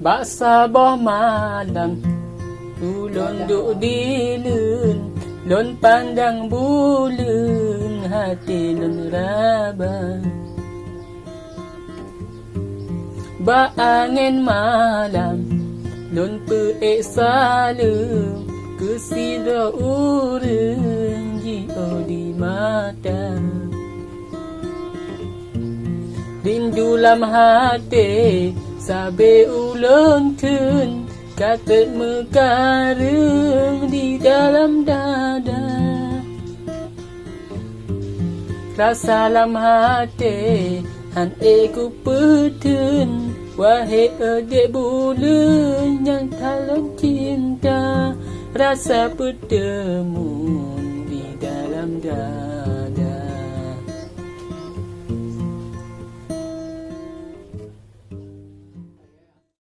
Baksa boh malam ulun duk dilun, lun pandang bulan hati lun raba. Ba angin malam lun peek salem, kesida urang jio di mata. Rindu lam hati sabe ulun tun, kata mekareng di dalam dada. Rasa lam hati han aku petun, wahai adik bulan yang dalam cinta, rasa bertemu di dalam dada.